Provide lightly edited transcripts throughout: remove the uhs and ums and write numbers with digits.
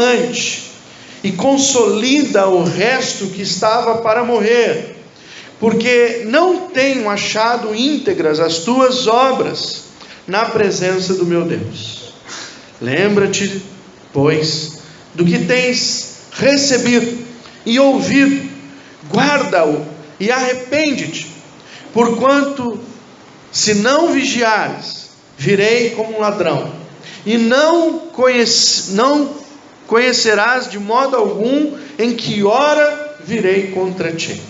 diamante e consolida o resto que estava para morrer, porque não tenho achado íntegras as tuas obras na presença do meu Deus. Lembra-te, pois, do que tens recebido e ouvido, guarda-o e arrepende-te, porquanto, se não vigiares, virei como um ladrão, e não conhecerás de modo algum em que hora virei contra ti.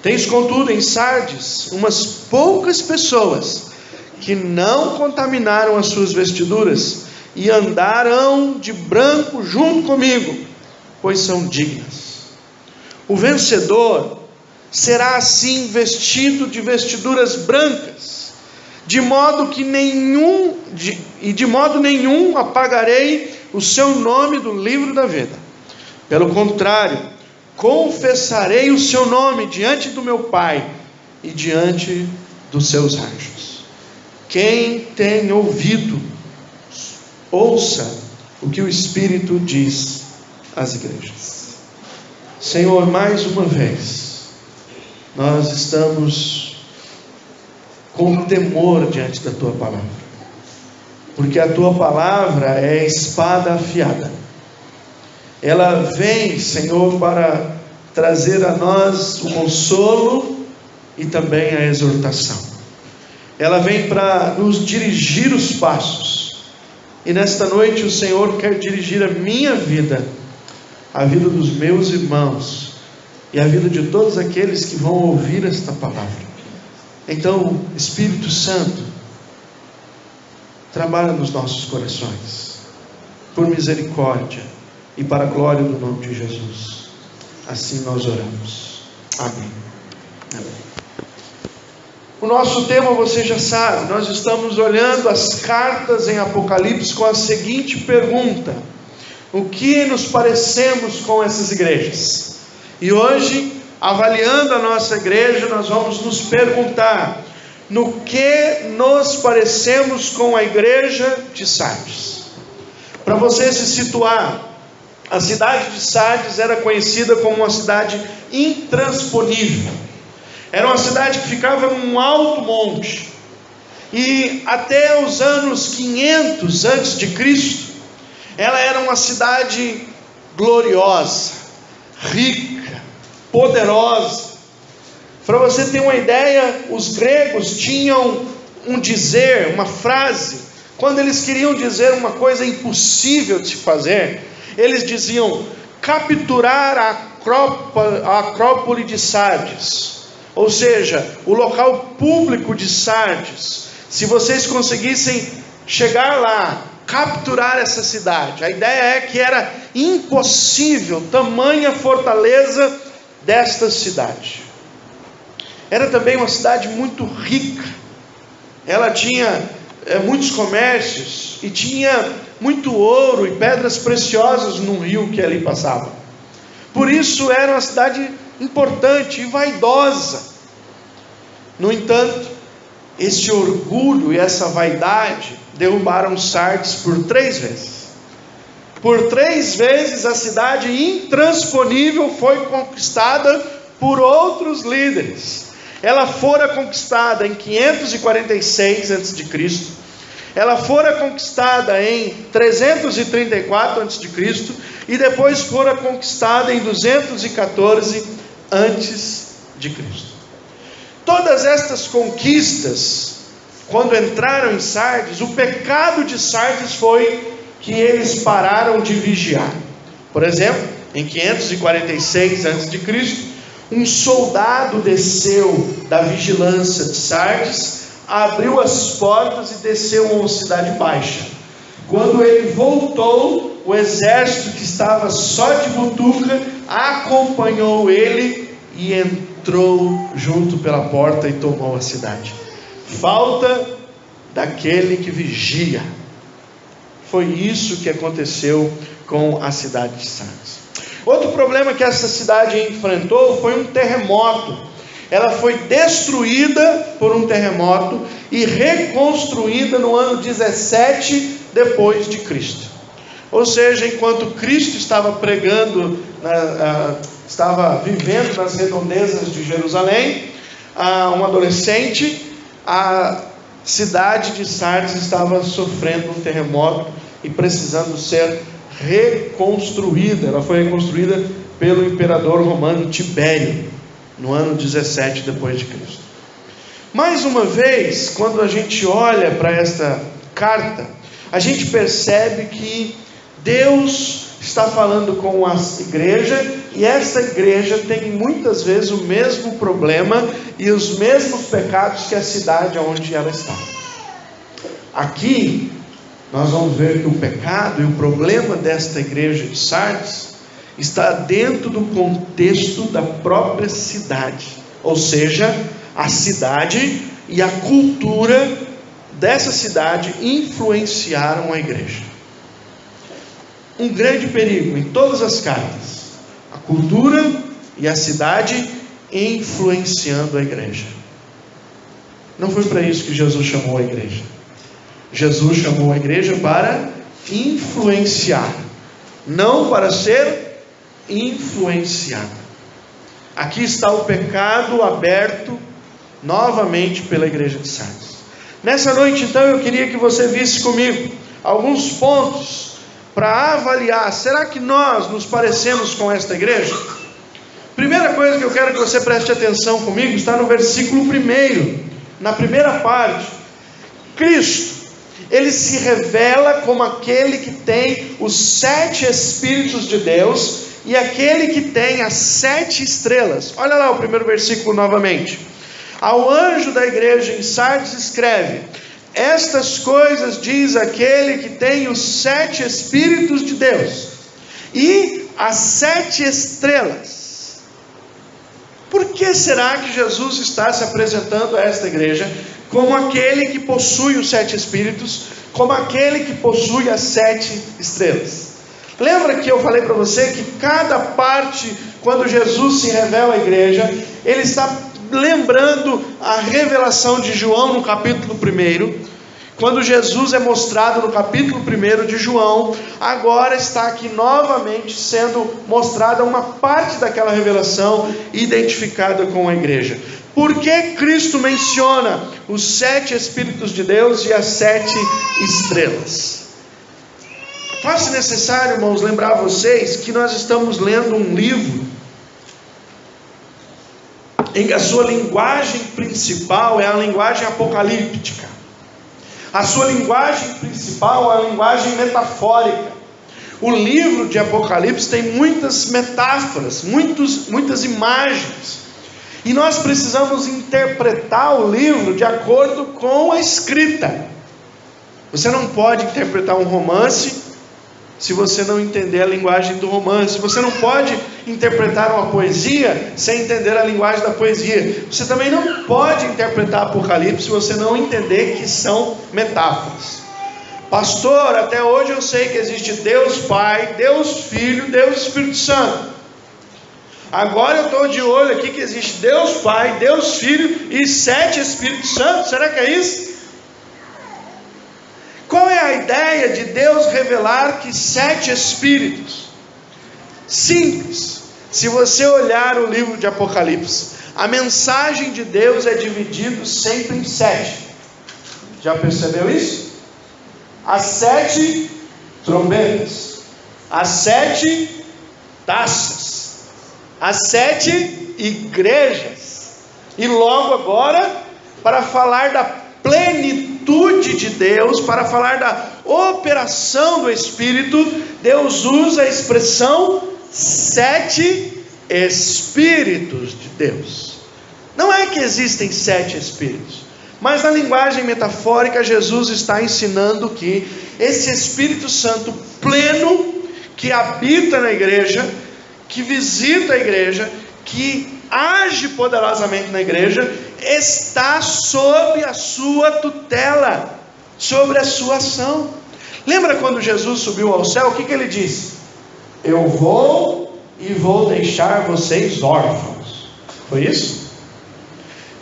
Tens, contudo, em Sardes umas poucas pessoas que não contaminaram as suas vestiduras e andaram de branco junto comigo, pois são dignas. O vencedor será assim vestido de vestiduras brancas, de modo nenhum apagarei o seu nome do livro da vida. Pelo contrário, confessarei o seu nome diante do meu Pai e diante dos seus anjos. Quem tem ouvido, ouça o que o Espírito diz às igrejas. Senhor, mais uma vez, nós estamos com temor diante da Tua palavra, porque a Tua palavra é espada afiada. Ela vem, Senhor, para trazer a nós o consolo e também a exortação. Ela vem para nos dirigir os passos, e nesta noite o Senhor quer dirigir a minha vida, a vida dos meus irmãos e a vida de todos aqueles que vão ouvir esta palavra. Então, Espírito Santo, trabalha nos nossos corações, por misericórdia e para a glória do nome de Jesus. Assim nós oramos. Amém. Amém. O nosso tema você já sabe, nós estamos olhando as cartas em Apocalipse com a seguinte pergunta: o que nos parecemos com essas igrejas? E hoje, avaliando a nossa igreja, nós vamos nos perguntar: no que nos parecemos com a igreja de Sardes? Para você se situar, a cidade de Sardes era conhecida como uma cidade intransponível. Era uma cidade que ficava num alto monte, e até os anos 500 antes de Cristo, ela era uma cidade gloriosa, rica, poderosa. Para você ter uma ideia, os gregos tinham um dizer, uma frase, quando eles queriam dizer uma coisa impossível de se fazer, eles diziam: capturar a Acrópole de Sardes, ou seja, o local público de Sardes. Se vocês conseguissem chegar lá, capturar essa cidade, a ideia é que era impossível tamanha fortaleza desta cidade. Era também uma cidade muito rica, ela tinha muitos comércios e tinha muito ouro e pedras preciosas no rio que ali passava. Por isso era uma cidade importante e vaidosa. No entanto, esse orgulho e essa vaidade derrubaram Sardes por 3 vezes. Por 3 vezes a cidade intransponível foi conquistada por outros líderes. Ela fora conquistada em 546 a.C., ela fora conquistada em 334 a.C. e depois fora conquistada em 214 a.C. Todas estas conquistas, quando entraram em Sardes, o pecado de Sardes foi que eles pararam de vigiar. Por exemplo, em 546 a.C., um soldado desceu da vigilância de Sardes, abriu as portas e desceu a uma cidade baixa. Quando ele voltou, o exército que estava só de butuca acompanhou ele e entrou junto pela porta e tomou a cidade. Falta daquele que vigia. Foi isso que aconteceu com a cidade de Sardes. Outro problema que essa cidade enfrentou foi um terremoto. Ela foi destruída por um terremoto e reconstruída no ano 17 depois de Cristo. Ou seja, enquanto Cristo estava pregando, estava vivendo nas redondezas de Jerusalém, um adolescente, a cidade de Sardes estava sofrendo um terremoto e precisando ser reconstruída. Ela foi reconstruída pelo imperador romano Tibério, no ano 17 depois de Cristo. Mais uma vez, quando a gente olha para esta carta, a gente percebe que Deus está falando com a igreja, e esta igreja tem muitas vezes o mesmo problema e os mesmos pecados que a cidade onde ela está. Aqui nós vamos ver que o pecado e o problema desta igreja de Sardes está dentro do contexto da própria cidade, ou seja, a cidade e a cultura dessa cidade influenciaram a igreja. Um grande perigo em todas as cartas: a cultura e a cidade influenciando a igreja. Não foi para isso que Jesus chamou a igreja. Jesus chamou a igreja para influenciar, não para ser influenciada. Aqui está o pecado aberto novamente pela igreja de Sardes. Nessa noite, então, eu queria que você visse comigo alguns pontos para avaliar: será que nós nos parecemos com esta igreja? Primeira coisa que eu quero que você preste atenção comigo está no versículo 1, na primeira parte. Cristo, Ele se revela como aquele que tem os 7 Espíritos de Deus e aquele que tem as 7 estrelas. Olha lá o primeiro versículo novamente. Ao anjo da igreja em Sardes escreve: estas coisas diz aquele que tem os 7 Espíritos de Deus e as 7 estrelas. Por que será que Jesus está se apresentando a esta igreja como aquele que possui os 7 Espíritos, como aquele que possui as 7 estrelas? Lembra que eu falei para você que cada parte, quando Jesus se revela à igreja, Ele está lembrando a revelação de João no capítulo 1. Quando Jesus é mostrado no capítulo 1 de João, agora está aqui novamente sendo mostrada uma parte daquela revelação identificada com a igreja. Por que Cristo menciona os 7 Espíritos de Deus e as 7 estrelas? Faz-se necessário, irmãos, lembrar a vocês que nós estamos lendo um livro em que a sua linguagem principal é a linguagem apocalíptica. A sua linguagem principal é a linguagem metafórica. O livro de Apocalipse tem muitas metáforas, muitas imagens. E nós precisamos interpretar o livro de acordo com a escrita. Você não pode interpretar um romance se você não entender a linguagem do romance. Você não pode interpretar uma poesia sem entender a linguagem da poesia. Você também não pode interpretar Apocalipse se você não entender que são metáforas. Pastor, até hoje eu sei que existe Deus Pai, Deus Filho, Deus Espírito Santo. Agora eu estou de olho aqui que existe Deus Pai, Deus Filho e 7 Espíritos Santos. Será que é isso? Qual é a ideia de Deus revelar que 7 Espíritos? Simples. Se você olhar o livro de Apocalipse, a mensagem de Deus é dividida sempre em 7. Já percebeu isso? As 7 trombetas, as 7 taças, as 7 igrejas. E logo agora, para falar da plenitude de Deus, para falar da operação do Espírito, Deus usa a expressão 7 Espíritos de Deus. Não é que existem 7 Espíritos, mas na linguagem metafórica Jesus está ensinando que esse Espírito Santo pleno, que habita na igreja, que visita a igreja, que age poderosamente na igreja, está sob a sua tutela, sobre a sua ação. Lembra quando Jesus subiu ao céu, o que ele disse? Eu vou e vou deixar vocês órfãos. Foi isso?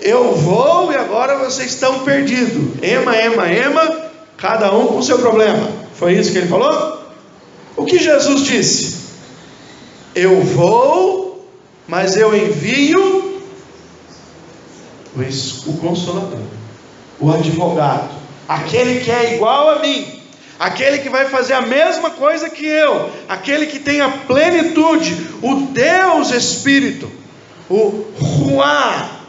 Eu vou e agora vocês estão perdidos. Ema, cada um com o seu problema. Foi isso que ele falou? O que Jesus disse? Eu vou, mas eu envio o Consolador, o advogado, aquele que é igual a mim, aquele que vai fazer a mesma coisa que eu, aquele que tem a plenitude, o Deus Espírito, o Ruá,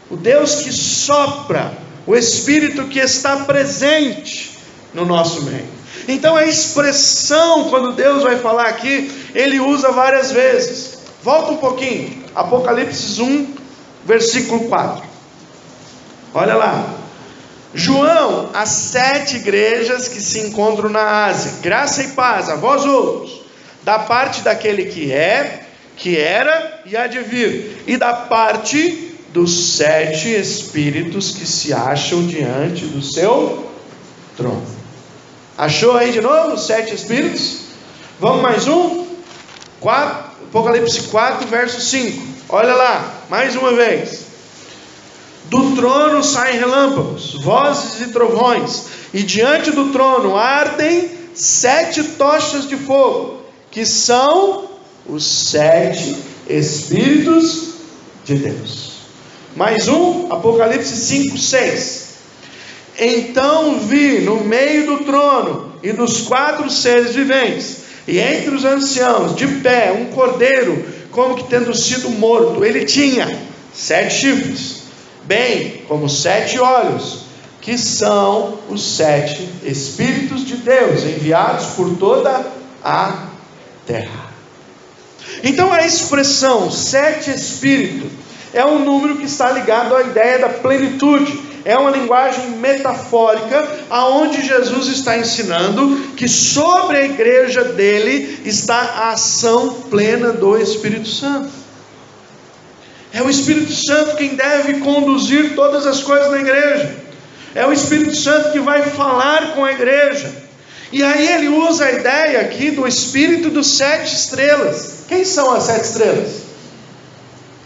o Deus que sopra, o Espírito que está presente no nosso meio. Então a expressão, quando Deus vai falar aqui, Ele usa várias vezes. Volta um pouquinho, Apocalipse 1, versículo 4. Olha lá. João, as 7 igrejas que se encontram na Ásia, graça e paz a vós outros, da parte daquele que é, que era e há de vir, e da parte dos 7 espíritos que se acham diante do seu trono. Achou aí de novo os 7 espíritos? Vamos mais um? 4, Apocalipse 4, verso 5. Olha lá, mais uma vez. Do trono saem relâmpagos, vozes e trovões, e diante do trono ardem 7 tochas de fogo, que são os 7 Espíritos de Deus. Mais um, Apocalipse 5, 6. Então vi no meio do trono e dos 4 seres viventes, e entre os anciãos, de pé, um cordeiro, como que tendo sido morto. Ele tinha 7 chifres, bem como 7 olhos, que são os 7 Espíritos de Deus, enviados por toda a terra. Então a expressão 7 Espíritos é um número que está ligado à ideia da plenitude. É uma linguagem metafórica, aonde Jesus está ensinando que sobre a igreja dele está a ação plena do Espírito Santo. É o Espírito Santo quem deve conduzir todas as coisas na igreja. É o Espírito Santo que vai falar com a igreja. E aí ele usa a ideia aqui do Espírito dos 7 estrelas. Quem são as 7 estrelas?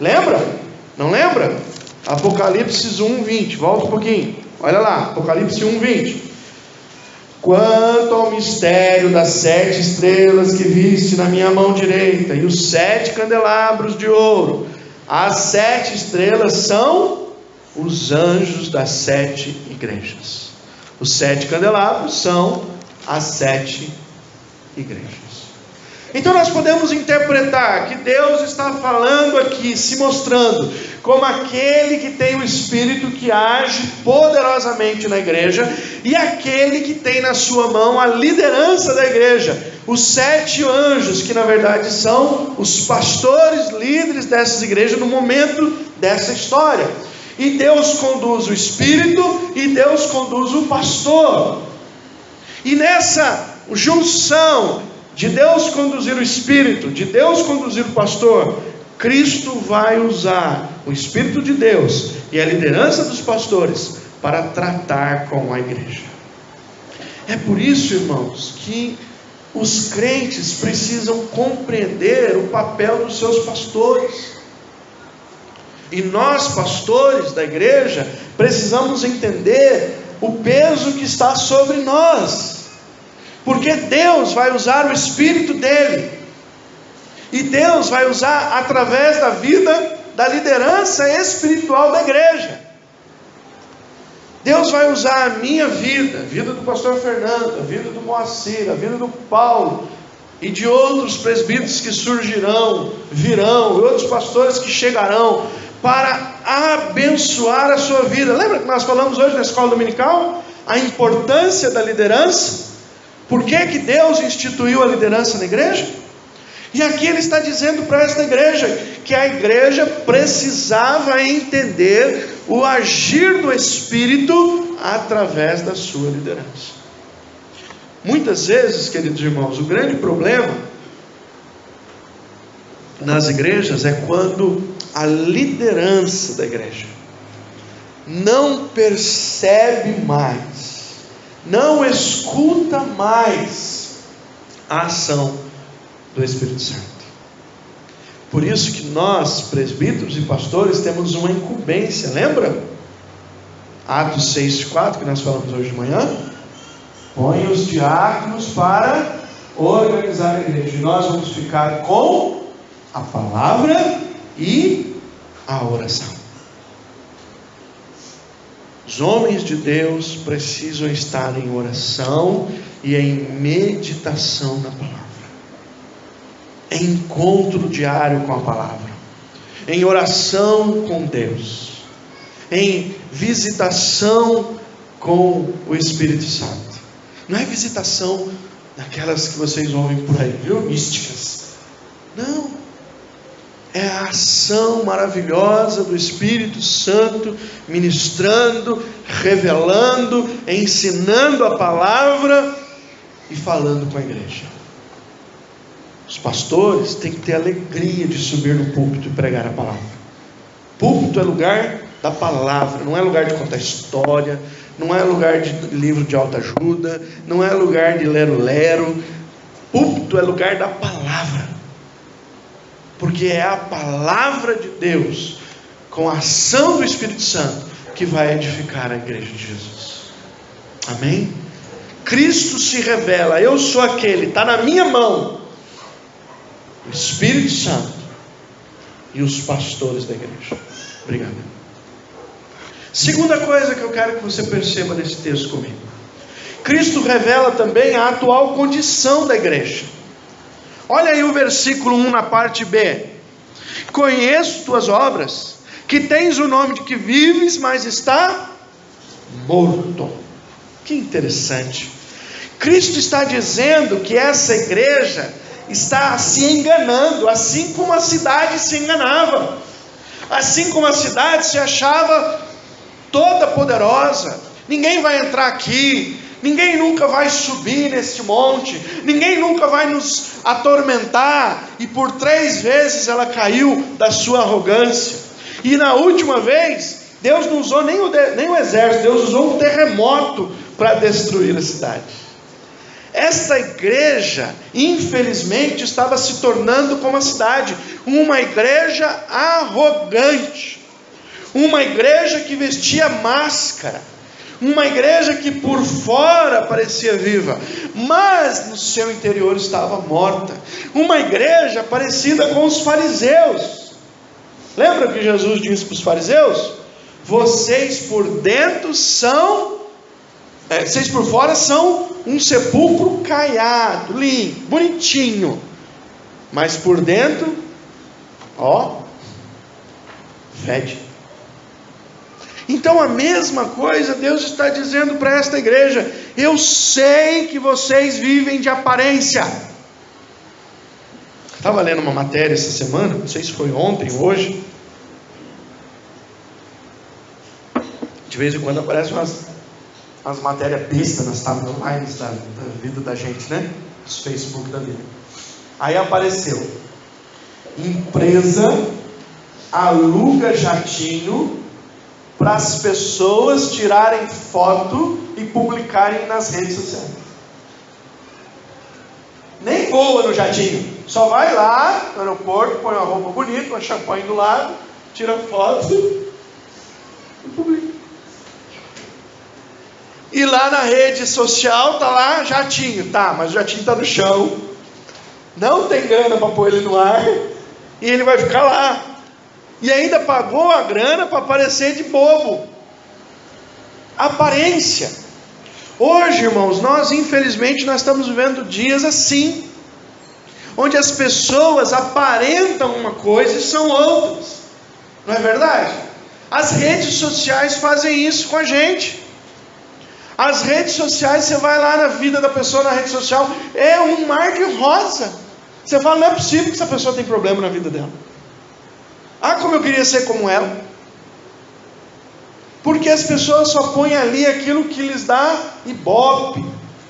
Lembra? Não lembra? Apocalipse 1, 20. Volta um pouquinho. Olha lá, Apocalipse 1, 20. Quanto ao mistério das 7 estrelas que viste na minha mão direita, e os 7 candelabros de ouro, as 7 estrelas são os anjos das 7 igrejas. Os 7 candelabros são as 7 igrejas. Então nós podemos interpretar que Deus está falando aqui, se mostrando como aquele que tem o Espírito que age poderosamente na igreja, e aquele que tem na sua mão a liderança da igreja, os 7 anjos, que na verdade são os pastores líderes dessas igrejas no momento dessa história. E Deus conduz o Espírito e Deus conduz o pastor. E nessa junção de Deus conduzir o Espírito, de Deus conduzir o pastor, Cristo vai usar o Espírito de Deus e a liderança dos pastores para tratar com a igreja. É por isso, irmãos, que os crentes precisam compreender o papel dos seus pastores. E nós, pastores da igreja, precisamos entender o peso que está sobre nós. Porque Deus vai usar o Espírito dele, e Deus vai usar através da vida da liderança espiritual da igreja. Deus vai usar a minha vida, a vida do pastor Fernando, a vida do Moacir, a vida do Paulo, e de outros presbíteros que surgirão, virão, e outros pastores que chegarão, para abençoar a sua vida. Lembra que nós falamos hoje na escola dominical? A importância da liderança. Por que que Deus instituiu a liderança na igreja? E aqui ele está dizendo para esta igreja, que a igreja precisava entender o agir do Espírito através da sua liderança. Muitas vezes, queridos irmãos, o grande problema nas igrejas é quando a liderança da igreja não percebe mais, não escuta mais a ação do Espírito Santo. Por isso que nós, presbíteros e pastores, temos uma incumbência, lembra? Atos 6,4, que nós falamos hoje de manhã. Põe os diáconos para organizar a igreja. E nós vamos ficar com a palavra e a oração. Os homens de Deus precisam estar em oração e em meditação na palavra, em encontro diário com a palavra, em oração com Deus, em visitação com o Espírito Santo. Não é visitação daquelas que vocês ouvem por aí, viu? Místicas. Não. É a ação maravilhosa do Espírito Santo, ministrando, revelando, ensinando a palavra e falando com a igreja. Os pastores têm que ter alegria de subir no púlpito e pregar a palavra. Púlpito é lugar da palavra, não é lugar de contar história, não é lugar de livro de autoajuda, não é lugar de lero-lero. Púlpito é lugar da palavra, porque é a palavra de Deus, com a ação do Espírito Santo, que vai edificar a igreja de Jesus. Amém? Cristo se revela, eu sou aquele, está na minha mão, o Espírito Santo e os pastores da igreja. Obrigado. Segunda coisa que eu quero que você perceba nesse texto comigo: Cristo revela também a atual condição da igreja. Olha aí o versículo 1 na parte B. Conheço tuas obras, que tens o nome de que vives, mas está morto. Que interessante. Cristo está dizendo que essa igreja está se enganando, assim como a cidade se enganava, assim como a cidade se achava toda poderosa. Ninguém vai entrar aqui, ninguém nunca vai subir neste monte, ninguém nunca vai nos atormentar. E por 3 vezes ela caiu da sua arrogância. E na última vez, Deus não usou nem o exército, Deus usou um terremoto para destruir a cidade. Esta igreja, infelizmente, estava se tornando como a cidade, uma igreja arrogante, uma igreja que vestia máscara, uma igreja que por fora parecia viva, mas no seu interior estava morta. Uma igreja parecida com os fariseus. Lembra que Jesus disse para os fariseus? Vocês por dentro vocês por fora são um sepulcro caiado, limpo, bonitinho, mas por dentro, fede. Então a mesma coisa Deus está dizendo para esta igreja: eu sei que vocês vivem de aparência. Estava lendo uma matéria essa semana, não sei se foi ontem ou hoje. De vez em quando aparecem umas matérias bestas nas timelines da vida da gente, né? Os Facebook da vida. Aí apareceu: empresa aluga jatinho para as pessoas tirarem foto e publicarem nas redes sociais. Nem voa no jatinho, só vai lá no aeroporto, põe uma roupa bonita, uma champanhe do lado, tira foto e publica. E lá na rede social tá lá jatinho, tá, mas o jatinho está no chão, não tem grana para pôr ele no ar, e ele vai ficar lá. E ainda pagou a grana para parecer de bobo. Aparência. Hoje, irmãos, nós estamos vivendo dias assim, onde as pessoas aparentam uma coisa e são outras. Não é verdade? As redes sociais fazem isso com a gente. As redes sociais, você vai lá na vida da pessoa na rede social, é um mar de rosa. Você fala, não é possível que essa pessoa tem problema na vida dela. Ah, como eu queria ser como ela. Porque as pessoas só põem ali aquilo que lhes dá ibope,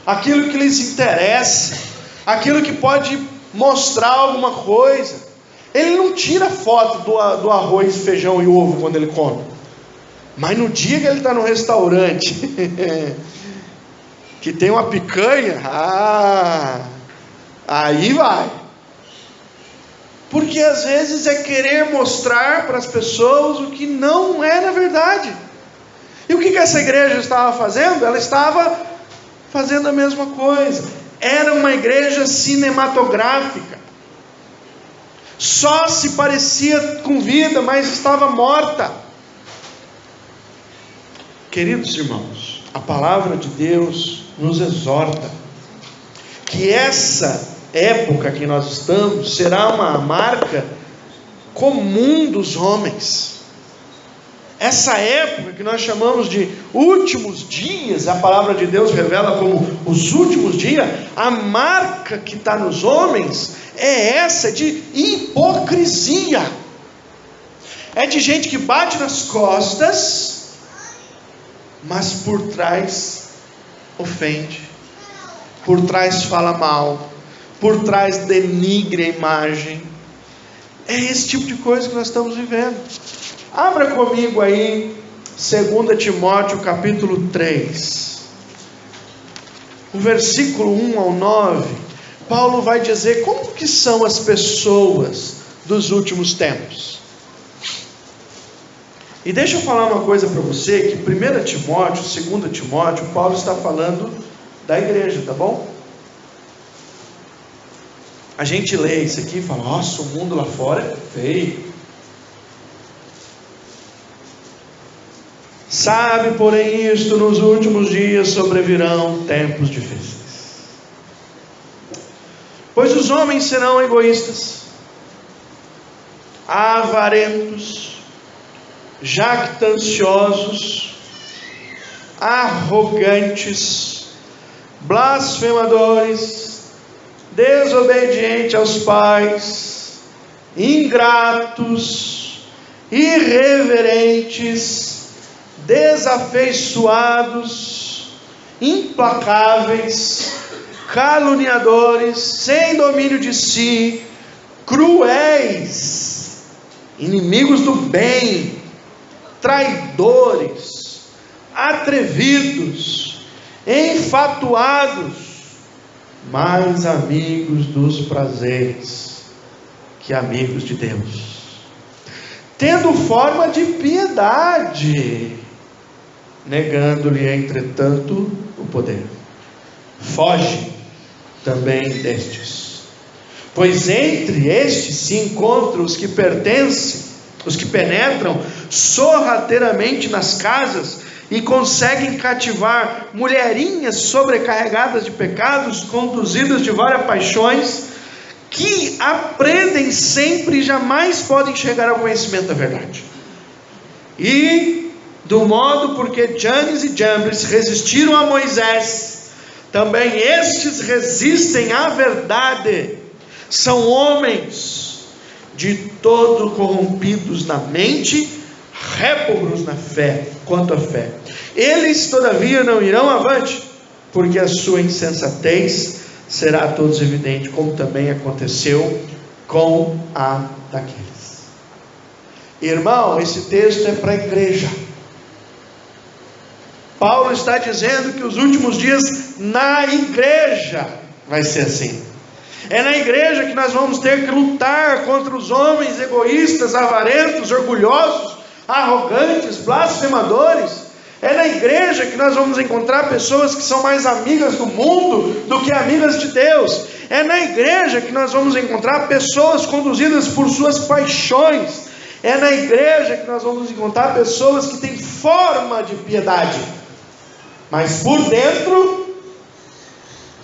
aquilo que lhes interessa, aquilo que pode mostrar alguma coisa. Ele não tira foto do arroz, feijão e ovo quando ele come. Mas no dia que ele está no restaurante, que tem uma picanha, aí vai. Porque às vezes é querer mostrar para as pessoas o que não é na verdade. E o que essa igreja estava fazendo? Ela estava fazendo a mesma coisa. era uma igreja cinematográfica. Só se parecia com vida, mas estava morta. Queridos irmãos, a palavra de Deus nos exorta que essa época que nós estamos será uma marca comum dos homens. Essa época que nós chamamos de últimos dias, a palavra de Deus revela como os últimos dias, a marca que está nos homens é essa de hipocrisia. É de gente que bate nas costas, mas por trás ofende, por trás fala mal, por trás denigre a imagem. É esse tipo de coisa que nós estamos vivendo. Abra comigo aí 2 Timóteo capítulo 3, o versículo 1 ao 9. Paulo vai dizer como que são as pessoas dos últimos tempos. E deixa eu falar uma coisa para você, que 1 Timóteo, 2 Timóteo, Paulo está falando da igreja, tá bom? A gente lê isso aqui e fala, nossa, o mundo lá fora é feio. Sabe, porém, isto, nos últimos dias sobrevirão tempos difíceis. Pois os homens serão egoístas, avarentos, jactanciosos, arrogantes, blasfemadores, desobedientes aos pais, ingratos, irreverentes, desafeiçoados, implacáveis, caluniadores, sem domínio de si, cruéis, inimigos do bem, traidores, atrevidos, enfatuados, mais amigos dos prazeres que amigos de Deus, tendo forma de piedade, negando-lhe entretanto o poder. Foge também destes, pois entre estes se encontram os que penetram sorrateiramente nas casas e conseguem cativar mulherinhas sobrecarregadas de pecados, conduzidas de várias paixões, que aprendem sempre e jamais podem chegar ao conhecimento da verdade. E do modo porque Janes e Jambres resistiram a Moisés, também estes resistem à verdade. São homens de todo corrompidos na mente, réprobos na fé, quanto à fé. Eles todavia não irão avante, porque a sua insensatez será a todos evidente, como também aconteceu com a daqueles. Irmão, esse texto é para a igreja. Paulo está dizendo que os últimos dias na igreja vai ser assim. É na igreja que nós vamos ter que lutar contra os homens egoístas, avarentos, orgulhosos, arrogantes, blasfemadores. É na igreja que nós vamos encontrar pessoas que são mais amigas do mundo do que amigas de Deus. É na igreja que nós vamos encontrar pessoas conduzidas por suas paixões. É na igreja que nós vamos encontrar pessoas que têm forma de piedade, mas por dentro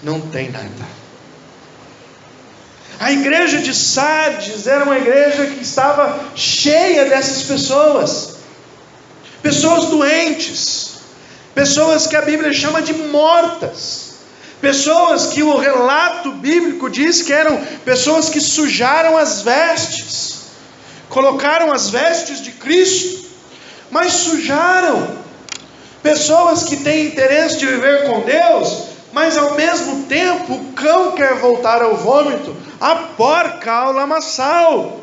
não tem nada. A igreja de Sardes era uma igreja que estava cheia dessas pessoas. Pessoas doentes, pessoas que a Bíblia chama de mortas, pessoas que o relato bíblico diz que eram pessoas que sujaram as vestes, colocaram as vestes de Cristo, mas sujaram. Pessoas que têm interesse de viver com Deus, mas ao mesmo tempo o cão quer voltar ao vômito, a porca ao lamaçal.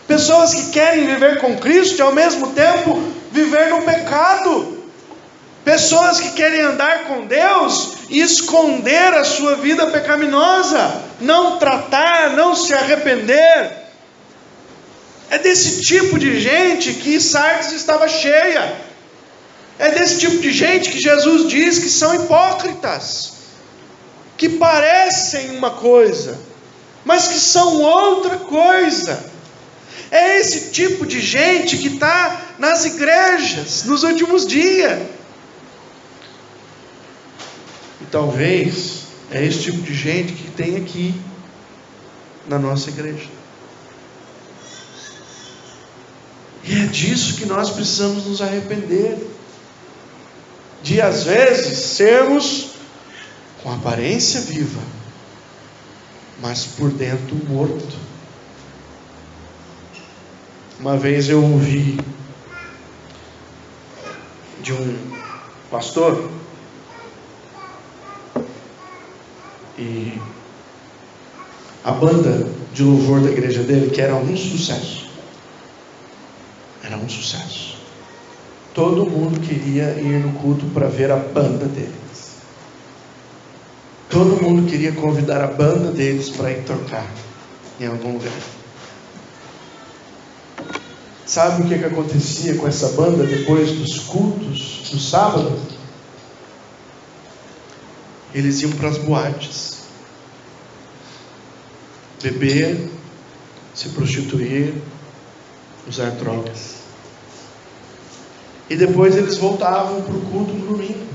Pessoas que querem viver com Cristo e ao mesmo tempo viver no pecado. Pessoas que querem andar com Deus e esconder a sua vida pecaminosa, não tratar, não se arrepender. É desse tipo de gente que Sardes estava cheia. É desse tipo de gente que Jesus diz que são hipócritas, que parecem uma coisa, mas que são outra coisa. É esse tipo de gente que está nas igrejas nos últimos dias. E talvez é esse tipo de gente que tem aqui na nossa igreja. E é disso que nós precisamos nos arrepender. De às vezes sermos com aparência viva, mas por dentro morto. Uma vez eu ouvi de um pastor, e a banda de louvor da igreja dele, que era um sucesso. Era um sucesso. Todo mundo queria ir no culto para ver a banda deles. Todo mundo queria convidar a banda deles para ir tocar em algum lugar. Sabe o que acontecia com essa banda depois dos cultos do sábado? Eles iam para as boates, beber, se prostituir, usar drogas. E depois eles voltavam para o culto no domingo.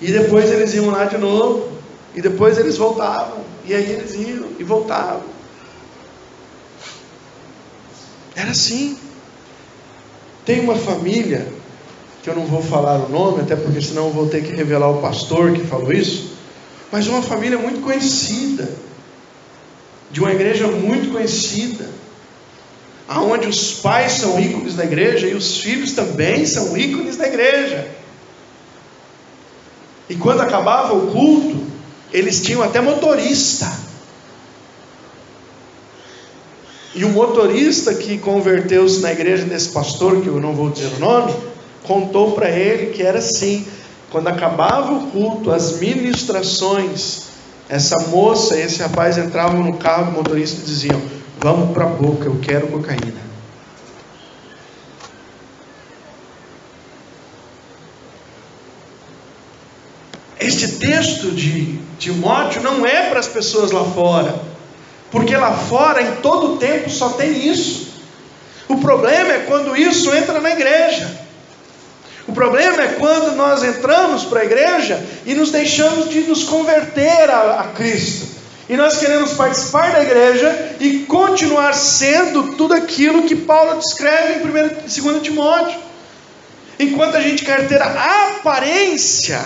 E depois eles iam lá de novo. E depois eles voltavam. E aí eles iam e voltavam. Era assim. Tem uma família, que eu não vou falar o nome, até porque senão eu vou ter que revelar o pastor que falou isso. Mas uma família muito conhecida, de uma igreja muito conhecida, aonde os pais são ícones da igreja e os filhos também são ícones da igreja. E quando acabava o culto, eles tinham até motorista. E o motorista que converteu-se na igreja desse pastor, que eu não vou dizer o nome, contou para ele que era assim: quando acabava o culto, as ministrações, essa moça e esse rapaz entravam no carro do motorista e diziam: vamos para a boca, eu quero cocaína. Este texto de Timóteo não é para as pessoas lá fora, porque lá fora em todo tempo só tem isso. O problema é quando isso entra na igreja. O problema é quando nós entramos para a igreja e nos deixamos de nos converter a Cristo. E nós queremos participar da igreja e continuar sendo tudo aquilo que Paulo descreve em 1 e 2 Timóteo. Enquanto a gente quer ter a aparência,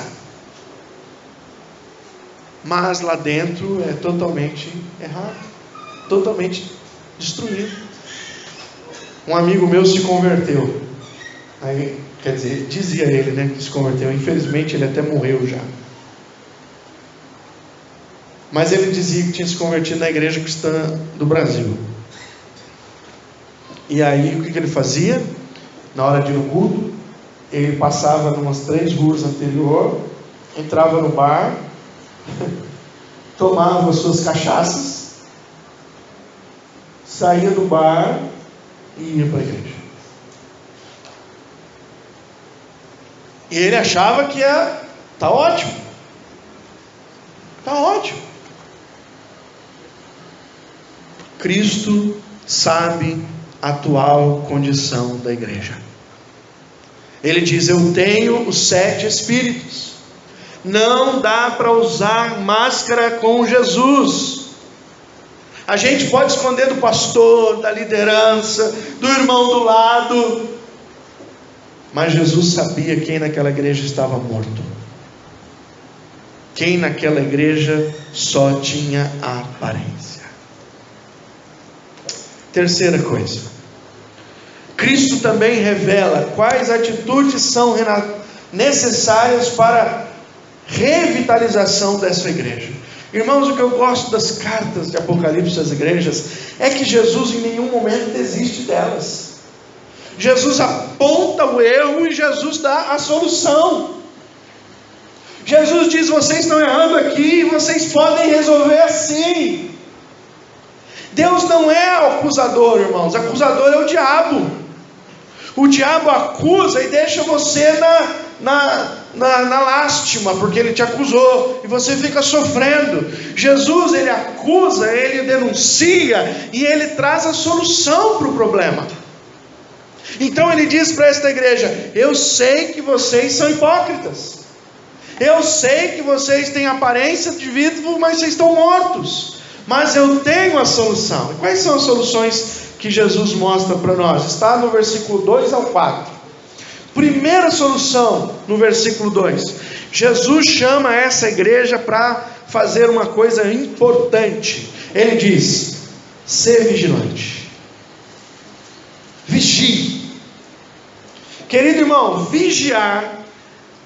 mas lá dentro é totalmente errado, totalmente destruído. Um amigo meu se converteu. Aí, quer dizer, dizia ele, né, que se converteu. Infelizmente ele até morreu já. Mas ele dizia que tinha se convertido na igreja cristã do Brasil. E aí o que ele fazia? Na hora de ir no culto, ele passava umas 3 ruas anterior, entrava no bar, tomava as suas cachaças, saía do bar e ia para a igreja. E ele achava que tá ótimo. Tá ótimo. Cristo sabe a atual condição da igreja. Ele diz: eu tenho os 7 Espíritos. Não dá para usar máscara com Jesus. A gente pode esconder do pastor, da liderança, do irmão do lado, mas Jesus sabia quem naquela igreja estava morto, quem naquela igreja só tinha a aparência. Terceira coisa, Cristo também revela quais atitudes são necessárias para revitalização dessa igreja. Irmãos, o que eu gosto das cartas de Apocalipse às igrejas é que Jesus em nenhum momento desiste delas. Jesus aponta o erro e Jesus dá a solução. Jesus diz: vocês estão errando aqui, vocês podem resolver assim. Deus não é acusador, irmãos. Acusador é o diabo. O diabo acusa e deixa você na lástima, porque ele te acusou, e você fica sofrendo. Jesus, ele acusa, ele denuncia, e ele traz a solução para o problema. Então ele diz para esta igreja: eu sei que vocês são hipócritas, eu sei que vocês têm aparência de vivo, mas vocês estão mortos, mas eu tenho a solução. E quais são as soluções que Jesus mostra para nós? Está no versículo 2 ao 4. Primeira solução, no versículo 2, Jesus chama essa igreja para fazer uma coisa importante. Ele diz: ser vigilante, vigie. Querido irmão, vigiar,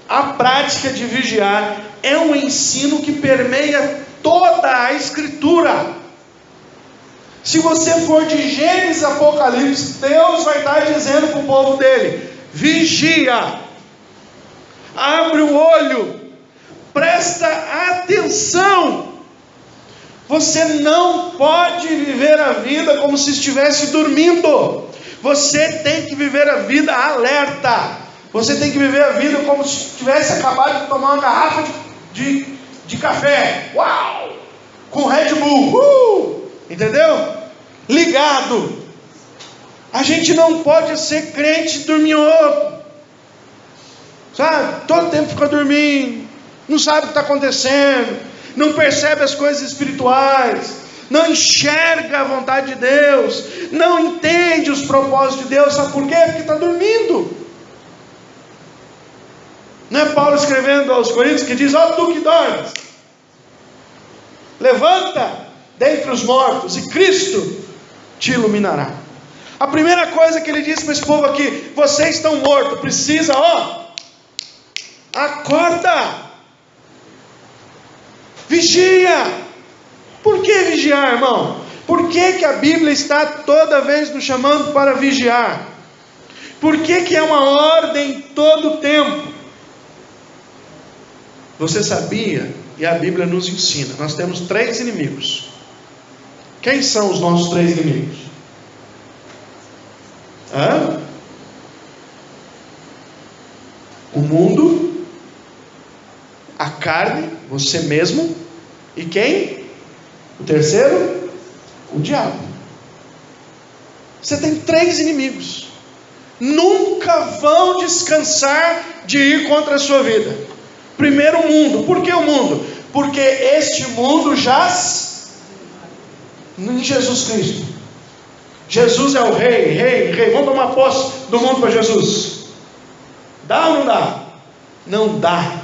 a prática de vigiar é um ensino que permeia toda a Escritura. Se você for de Gênesis a Apocalipse, Deus vai estar dizendo para o povo dele: vigia, abre o olho, presta atenção. Você não pode viver a vida como se estivesse dormindo. Você tem que viver a vida alerta. Você tem que viver a vida como se tivesse acabado de tomar uma garrafa de café. Uau! Com Red Bull. Entendeu? Ligado. A gente não pode ser crente dorminhoco, sabe? Todo tempo fica dormindo, não sabe o que está acontecendo, não percebe as coisas espirituais, não enxerga a vontade de Deus, não entende os propósitos de Deus. Sabe por quê? Porque está dormindo. Não é Paulo escrevendo aos Coríntios que diz: ó tu que dormes, levanta dentre os mortos e Cristo te iluminará. A primeira coisa que ele disse para esse povo aqui: vocês estão mortos, precisa, acorda, vigia. Por que vigiar, irmão? Por que a Bíblia está toda vez nos chamando para vigiar? Por que é uma ordem todo o tempo? Você sabia, e a Bíblia nos ensina, nós temos 3 inimigos. Quem são os nossos 3 inimigos? O mundo, a carne, você mesmo, e quem? O terceiro? O diabo. Você tem 3 inimigos. Nunca vão descansar de ir contra a sua vida. Primeiro, o mundo. Por que o mundo? Porque este mundo jaz em Jesus Cristo. Jesus é o rei. Vamos tomar posse do mundo para Jesus. Dá ou não dá? Não dá.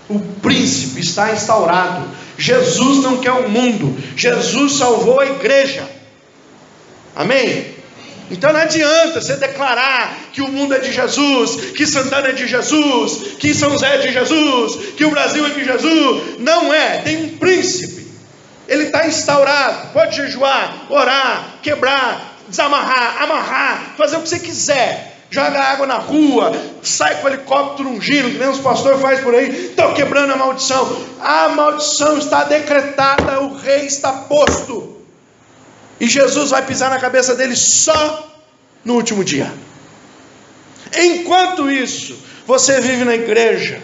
O príncipe está instaurado. Jesus não quer o mundo. Jesus salvou a igreja. Amém? Então não adianta você declarar que o mundo é de Jesus, que Santana é de Jesus, que São José é de Jesus, que o Brasil é de Jesus. Não é. Tem um príncipe. Ele está instaurado. Pode jejuar, orar, quebrar, desamarrar, amarrar, fazer o que você quiser. Joga água na rua, sai com o helicóptero ungindo, que nem os pastores fazem por aí. Estão quebrando a maldição. A maldição está decretada, o rei está posto. E Jesus vai pisar na cabeça dele só no último dia. Enquanto isso, você vive na igreja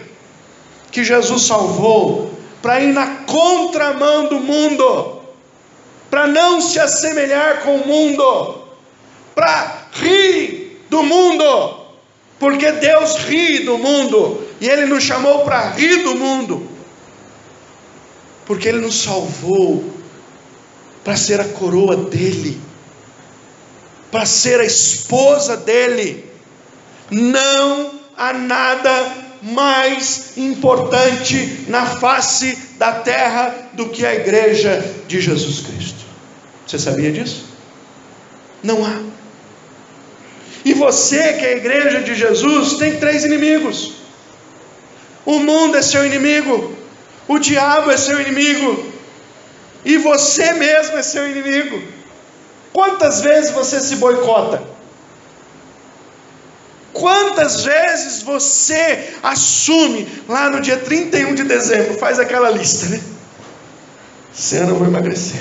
que Jesus salvou, para ir na contramão do mundo, para não se assemelhar com o mundo, para rir do mundo, porque Deus ri do mundo, e Ele nos chamou para rir do mundo, porque Ele nos salvou para ser a coroa dEle, para ser a esposa dEle. Não há nada mais importante na face da terra do que a igreja de Jesus Cristo. Você sabia disso? Não há. E você que é a igreja de Jesus tem 3 inimigos. O mundo é seu inimigo, o diabo é seu inimigo, e você mesmo é seu inimigo. Quantas vezes você se boicota? Quantas vezes você assume lá no dia 31 de dezembro, faz aquela lista, né? Esse ano eu vou emagrecer,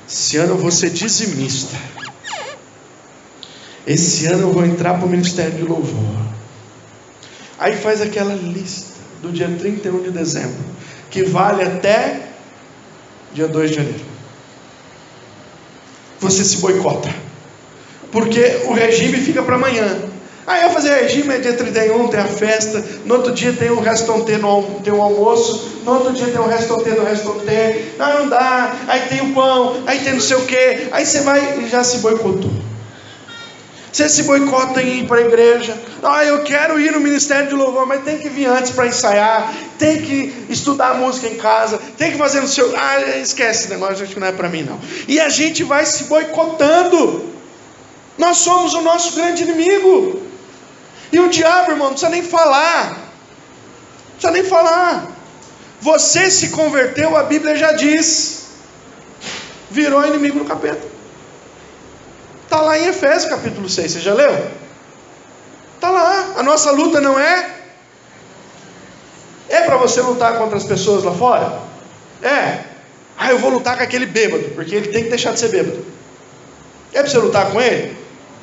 esse ano eu vou ser dizimista, esse ano eu vou entrar para o Ministério de Louvor. Aí faz aquela lista do dia 31 de dezembro, que vale até dia 2 de janeiro. Você se boicota, porque o regime fica para amanhã. Aí eu fazer regime, é dia 31, tem a festa, no outro dia tem o restaurante, tem o almoço, no outro dia tem o restaurante do restaurante, não dá, aí tem o pão, aí tem não sei o que, aí você vai e já se boicotou. Você se boicota em ir para a igreja. Eu quero ir no Ministério de Louvor, mas tem que vir antes para ensaiar, tem que estudar música em casa, tem que fazer no seu... esquece esse negócio, acho que não é para mim não. E a gente vai se boicotando. Nós somos o nosso grande inimigo. E o diabo, irmão, não precisa nem falar. Não precisa nem falar. Você se converteu, a Bíblia já diz, virou inimigo do capeta. Está lá em Efésios capítulo 6, você já leu? Está lá. A nossa luta não é para você lutar contra as pessoas lá fora? Eu vou lutar com aquele bêbado, porque ele tem que deixar de ser bêbado. É para você lutar com ele?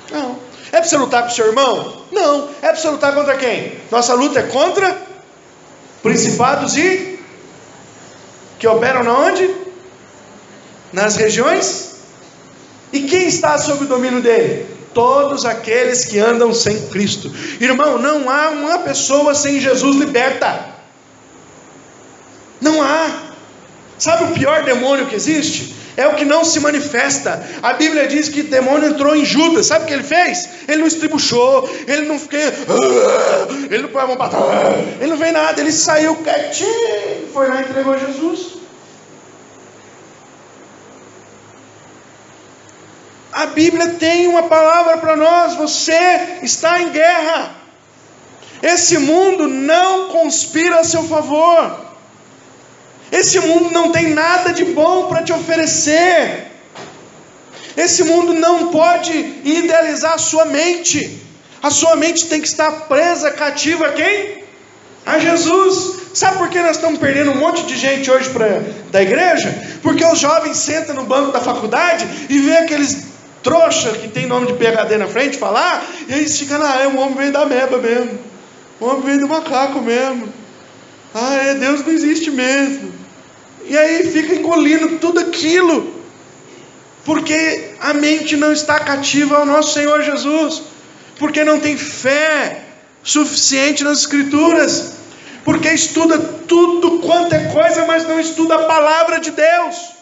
Não. É para você lutar com o seu irmão? Não. É para você lutar contra quem? Nossa luta é contra principados e que operam na onde? Nas regiões. E quem está sob o domínio dele? Todos aqueles que andam sem Cristo. Irmão, não há uma pessoa sem Jesus liberta. Não há. Sabe o pior demônio que existe? É o que não se manifesta. A Bíblia diz que o demônio entrou em Judas. Sabe o que ele fez? Ele não estribuchou, ele não ficou, ele não põe a mão para trás, ele não fez nada, ele saiu quietinho, foi lá e entregou a Jesus. A Bíblia tem uma palavra para nós: você está em guerra. Esse mundo não conspira a seu favor. Esse mundo não tem nada de bom para te oferecer. Esse mundo não pode idealizar a sua mente. A sua mente tem que estar presa, cativa a quem? A Jesus. Sabe por que nós estamos perdendo um monte de gente hoje da igreja? Porque os jovens sentam no banco da faculdade e vê aqueles trouxa que tem nome de PhD na frente falar, e aí fica o homem veio da meba mesmo, o homem veio do macaco mesmo, Deus não existe mesmo, e aí fica engolindo tudo aquilo, porque a mente não está cativa ao nosso Senhor Jesus, porque não tem fé suficiente nas Escrituras, porque estuda tudo quanto é coisa, mas não estuda a palavra de Deus,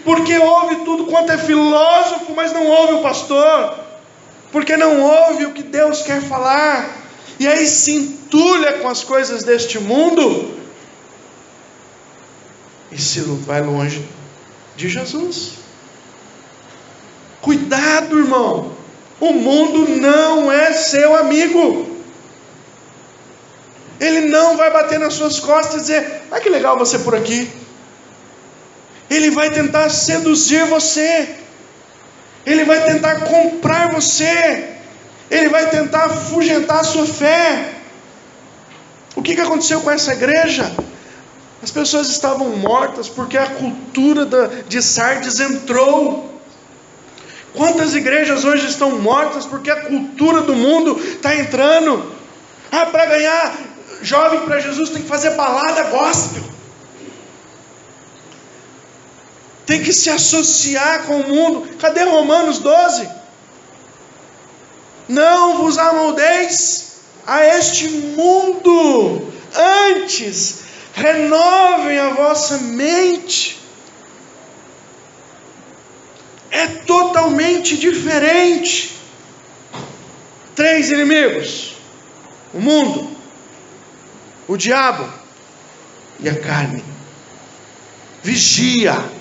porque ouve tudo quanto é filósofo, mas não ouve o pastor, porque não ouve o que Deus quer falar, e aí se entulha com as coisas deste mundo, e se vai longe de Jesus. Cuidado, irmão, o mundo não é seu amigo, ele não vai bater nas suas costas e dizer, que legal você por aqui. Ele vai tentar seduzir você, ele vai tentar comprar você, ele vai tentar afugentar a sua fé. O que aconteceu com essa igreja? As pessoas estavam mortas porque a cultura de Sardes entrou. Quantas igrejas hoje estão mortas porque a cultura do mundo está entrando? Para ganhar jovem para Jesus tem que fazer balada gospel, tem que se associar com o mundo. Cadê Romanos 12? Não vos amoldeis a este mundo, antes renovem a vossa mente. É totalmente diferente. 3 inimigos: o mundo, o diabo e a carne. Vigia.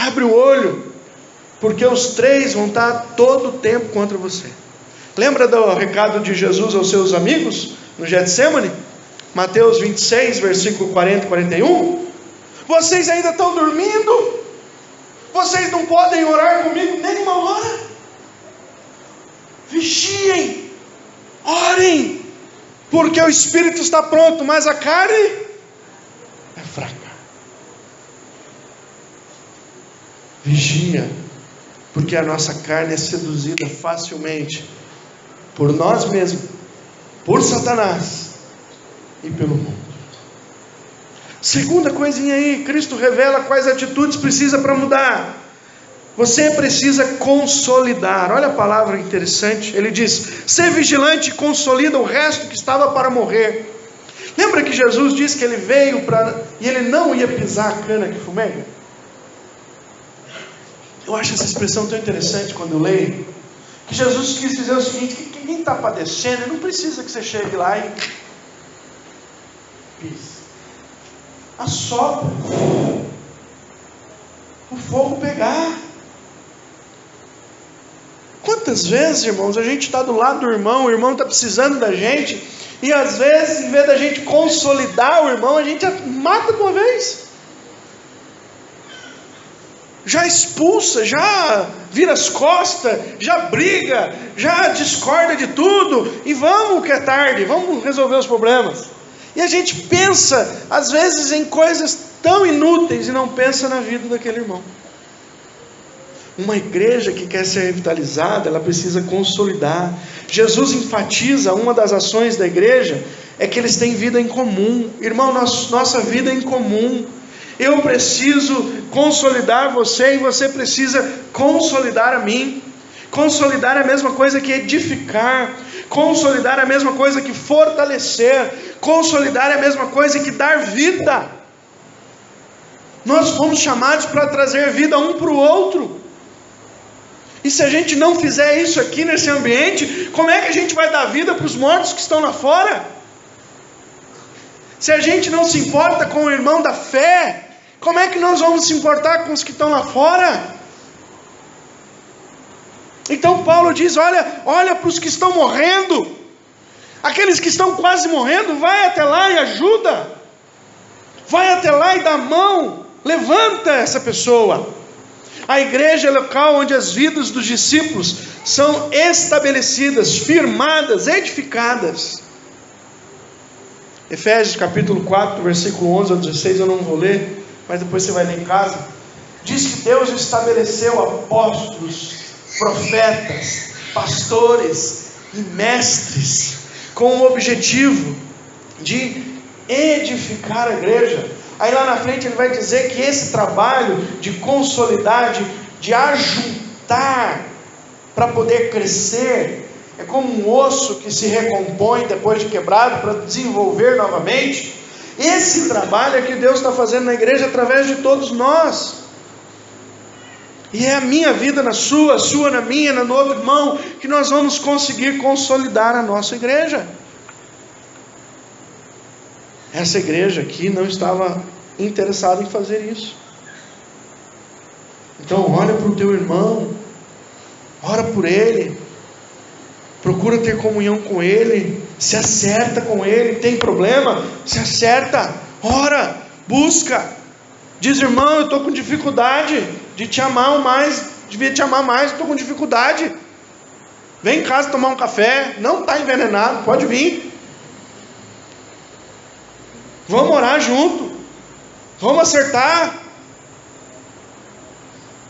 Abre o olho, porque os 3 vão estar todo o tempo contra você. Lembra do recado de Jesus aos seus amigos no Getsemane? Mateus 26, versículo 40 e 41. Vocês ainda estão dormindo? Vocês não podem orar comigo nem uma hora? Vigiem, orem, porque o espírito está pronto, mas a carne é fraca. Vigia. Porque a nossa carne é seduzida facilmente por nós mesmos, por Satanás e pelo mundo. Segunda coisinha aí, Cristo revela quais atitudes precisa para mudar. Você precisa consolidar. Olha a palavra interessante. Ele diz: ser vigilante e consolida o resto que estava para morrer. Lembra que Jesus disse que ele veio e ele não ia pisar a cana que fumega? Eu acho essa expressão tão interessante quando eu leio. Que Jesus quis dizer o seguinte: que quem está padecendo, não precisa que você chegue lá e pise. Assopra o fogo pegar. Quantas vezes, irmãos, a gente está do lado do irmão, o irmão está precisando da gente, e às vezes, em vez da gente consolidar o irmão, a gente mata de uma vez. Já expulsa, já vira as costas, já briga, já discorda de tudo, e vamos que é tarde, vamos resolver os problemas. E a gente pensa, às vezes, em coisas tão inúteis, e não pensa na vida daquele irmão. Uma igreja que quer ser revitalizada, ela precisa consolidar. Jesus enfatiza, uma das ações da igreja, é que eles têm vida em comum. Irmão, nossa vida é em comum. Eu preciso consolidar você, e você precisa consolidar a mim. Consolidar é a mesma coisa que edificar. Consolidar é a mesma coisa que fortalecer. Consolidar é a mesma coisa que dar vida. Nós fomos chamados para trazer vida um para o outro. E se a gente não fizer isso aqui nesse ambiente, como é que a gente vai dar vida para os mortos que estão lá fora? Se a gente não se importa com o irmão da fé, como é que nós vamos se importar com os que estão lá fora? Então Paulo diz: olha para os que estão morrendo, aqueles que estão quase morrendo, vai até lá e ajuda, vai até lá e dá a mão, levanta essa pessoa. A igreja é o local onde as vidas dos discípulos são estabelecidas, firmadas, edificadas. Efésios capítulo 4, versículo 11 ao 16, eu não vou ler, mas depois você vai ler em casa. Diz que Deus estabeleceu apóstolos, profetas, pastores e mestres, com o objetivo de edificar a igreja. Aí lá na frente ele vai dizer que esse trabalho de consolidar, de ajuntar para poder crescer, é como um osso que se recompõe depois de quebrado para desenvolver novamente. Esse trabalho é que Deus está fazendo na igreja através de todos nós. E é a minha vida na sua, a sua na minha, no outro irmão, que nós vamos conseguir consolidar a nossa igreja. Essa igreja aqui não estava interessada em fazer isso. Então olha para o teu irmão, ora por ele, procura ter comunhão com ele, se acerta com ele. Tem problema? Se acerta, ora, busca. Diz: irmão, eu estou com dificuldade de te amar mais, devia te amar mais, estou com dificuldade. Vem em casa tomar um café, não está envenenado, pode vir. Vamos orar junto, vamos acertar,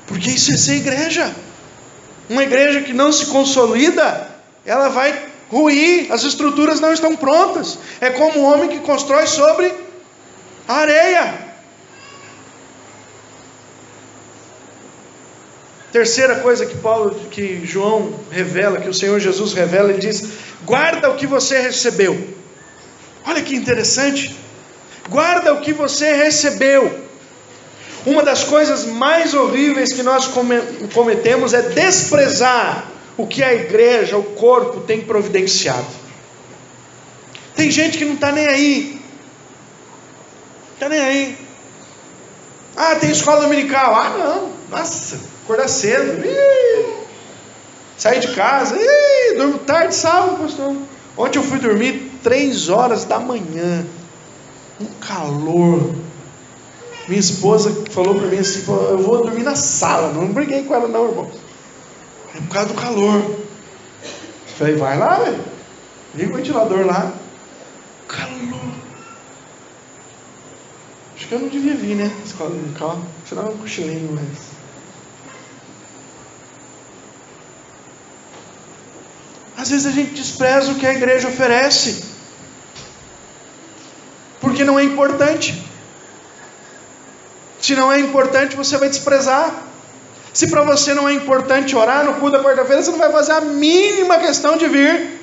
porque isso é ser igreja. Uma igreja que não se consolida, ela vai ruir, as estruturas não estão prontas. É como um homem que constrói sobre a areia. Terceira coisa que João revela, que o Senhor Jesus revela, ele diz: guarda o que você recebeu. Olha que interessante. Guarda o que você recebeu. Uma das coisas mais horríveis que nós cometemos é desprezar o que a igreja, o corpo tem providenciado. Tem gente que não está nem aí. Está nem aí. Ah, tem escola dominical. Ah, não. Nossa, acordar cedo. Sair de casa. Durmo tarde, sábado, pastor. Ontem eu fui dormir 3 horas da manhã. Um calor. Minha esposa falou para mim assim: eu vou dormir na sala. Não briguei com ela não, irmão. É por causa do calor. Eu falei: vai lá, velho. Liga o ventilador lá. Calor. Acho que eu não devia vir, né? Escola dominical. Senão é um cochilinho, mas... Às vezes a gente despreza o que a igreja oferece, porque não é importante. Se não é importante, você vai desprezar. Se para você não é importante orar no culto da quarta-feira, você não vai fazer a mínima questão de vir.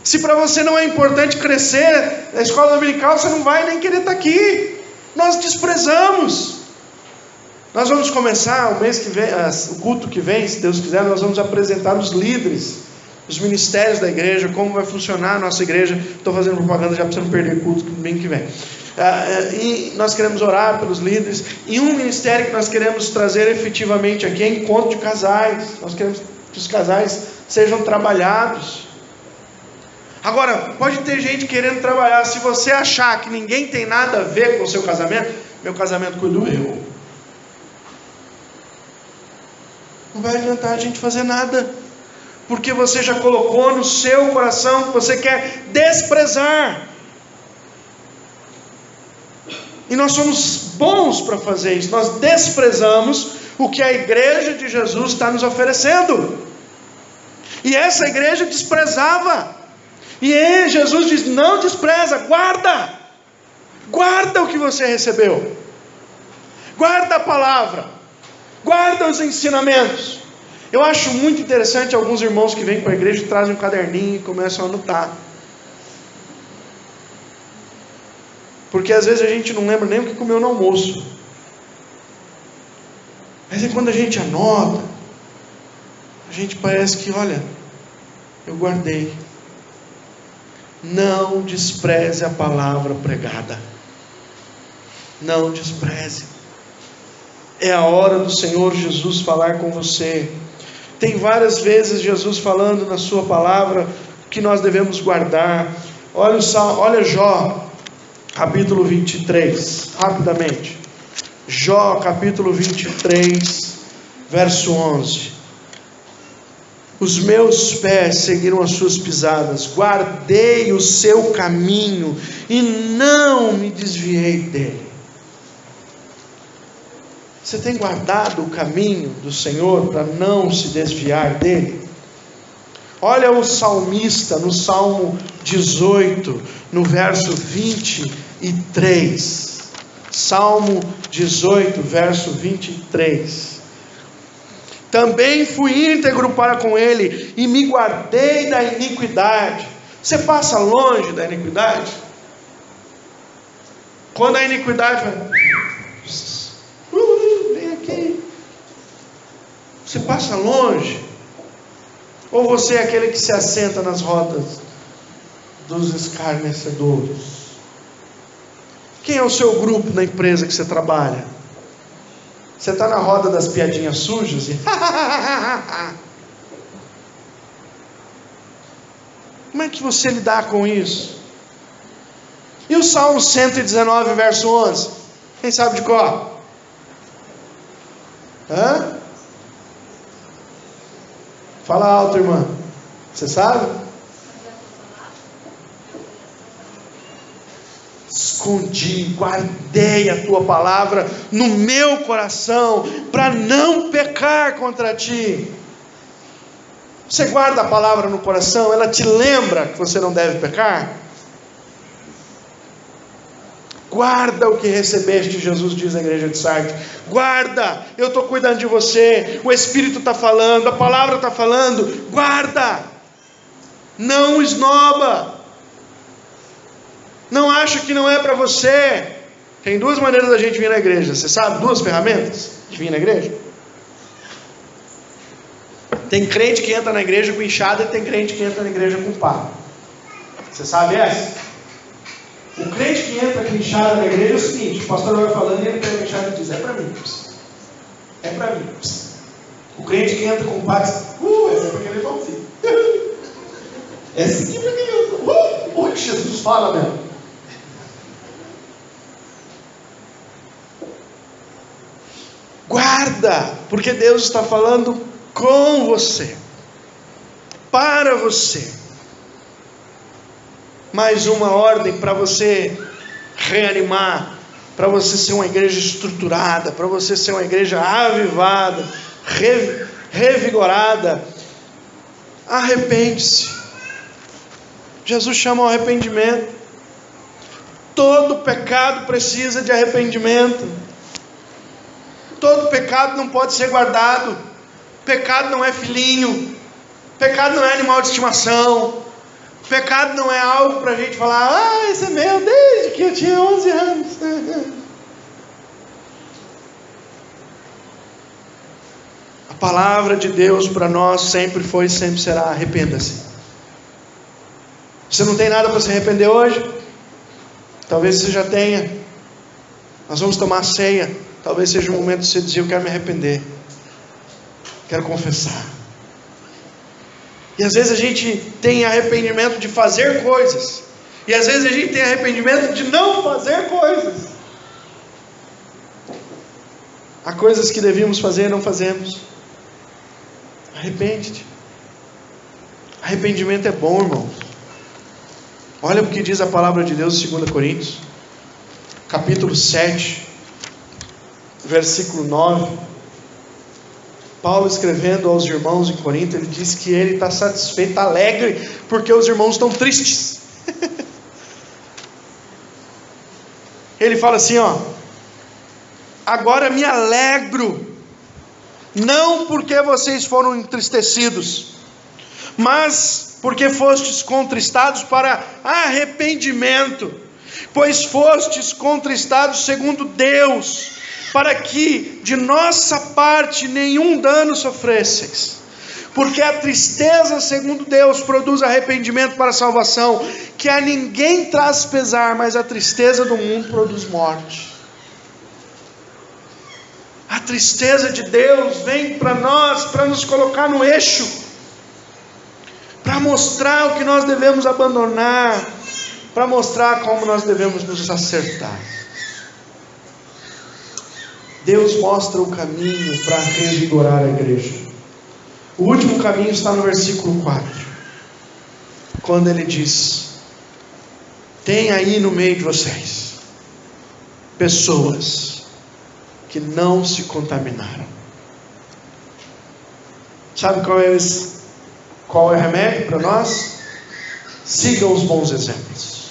Se para você não é importante crescer na escola dominical, você não vai nem querer estar aqui. Nós desprezamos. Nós vamos começar o mês que vem, o culto que vem, se Deus quiser, nós vamos apresentar os líderes, os ministérios da igreja, como vai funcionar a nossa igreja. Estou fazendo propaganda já para você não perder culto no domingo que vem. E nós queremos orar pelos líderes. E um ministério que nós queremos trazer efetivamente aqui é encontro de casais. Nós queremos que os casais sejam trabalhados. Agora, pode ter gente querendo trabalhar. Se você achar que ninguém tem nada a ver com o seu casamento, meu casamento cuido eu. Não vai adiantar a gente fazer nada, porque você já colocou no seu coração que você quer desprezar. E nós somos bons para fazer isso. Nós desprezamos o que a igreja de Jesus está nos oferecendo. E essa igreja desprezava. E Jesus diz: não despreza, guarda. Guarda o que você recebeu. Guarda a palavra. Guarda os ensinamentos. Eu acho muito interessante alguns irmãos que vêm para a igreja e trazem um caderninho e começam a anotar. Porque às vezes a gente não lembra nem o que comeu no almoço. Mas é quando a gente anota, a gente parece que, olha, eu guardei. Não despreze a palavra pregada. Não despreze. É a hora do Senhor Jesus falar com você. Tem várias vezes Jesus falando na sua palavra que nós devemos guardar. Olha Jó, capítulo 23, rapidamente. Jó, capítulo 23, verso 11. Os meus pés seguiram as suas pisadas, guardei o seu caminho e não me desviei dele. Você tem guardado o caminho do Senhor para não se desviar dele? Olha o salmista no Salmo 18, no verso 23. Salmo 18, verso 23. Também fui íntegro para com ele e me guardei da iniquidade. Você passa longe da iniquidade? Quando a iniquidade vai... vem aqui. Você passa longe? Ou você é aquele que se assenta nas rodas dos escarnecedores? Quem é o seu grupo na empresa que você trabalha? Você está na roda das piadinhas sujas e... Como é que você lidar com isso? E o Salmo 119, verso 11? Quem sabe de cor? Hã? Fala alto, irmã. Você sabe? Escondi, guardei a tua palavra no meu coração, para não pecar contra ti. Você guarda a palavra no coração, ela te lembra que você não deve pecar? Guarda o que recebeste, Jesus diz à igreja de Sardes. Guarda, eu estou cuidando de você, o Espírito está falando, a palavra está falando. Guarda, não esnoba. Não acha que não é para você. Tem duas maneiras da gente vir na igreja. Você sabe? Duas ferramentas de vir na igreja. Tem crente que entra na igreja com enxada e tem crente que entra na igreja com pá. Você sabe essa? O crente que entra com enxada na igreja é o seguinte: o pastor vai falando e ele pega a enxada e diz: é para mim. É para mim. O crente que entra com pá diz: essa é para aquele irmãozinho. Essa aqui é para aquele outro. O que Jesus fala mesmo? Guarda, porque Deus está falando com você, para você. Mais uma ordem para você reanimar, para você ser uma igreja estruturada, para você ser uma igreja avivada, revigorada. arrepende-se. Jesus chama ao arrependimento. Todo pecado precisa de arrependimento. Todo pecado não pode ser guardado. Pecado não é filhinho. Pecado não é animal de estimação. Pecado não é algo para a gente falar: esse é meu desde que eu tinha 11 anos. A palavra de Deus para nós sempre foi e sempre será: arrependa-se. Você não tem nada para se arrepender hoje? Talvez você já tenha. Nós vamos tomar ceia. Talvez seja o momento de você dizer: eu quero me arrepender, quero confessar. E às vezes a gente tem arrependimento de fazer coisas, e às vezes a gente tem arrependimento de não fazer coisas. Há coisas que devíamos fazer e não fazemos. Arrepende-te. Arrependimento é bom, irmãos. Olha o que diz a palavra de Deus em 2 Coríntios, capítulo 7, versículo 9. Paulo, escrevendo aos irmãos em Corinto, ele diz que ele está satisfeito, está alegre, porque os irmãos estão tristes. Ele fala assim: agora me alegro, não porque vocês foram entristecidos, mas porque fostes contristados para arrependimento, pois fostes contristados segundo Deus, para que de nossa parte nenhum dano sofresseis. Porque a tristeza segundo Deus produz arrependimento para a salvação, que a ninguém traz pesar, mas a tristeza do mundo produz morte. A tristeza de Deus vem para nós, para nos colocar no eixo, para mostrar o que nós devemos abandonar, para mostrar como nós devemos nos acertar. Deus mostra o caminho para revigorar a igreja. O último caminho está no versículo 4, quando ele diz: tem aí no meio de vocês pessoas que não se contaminaram. Sabe qual é o remédio para nós? Siga os bons exemplos.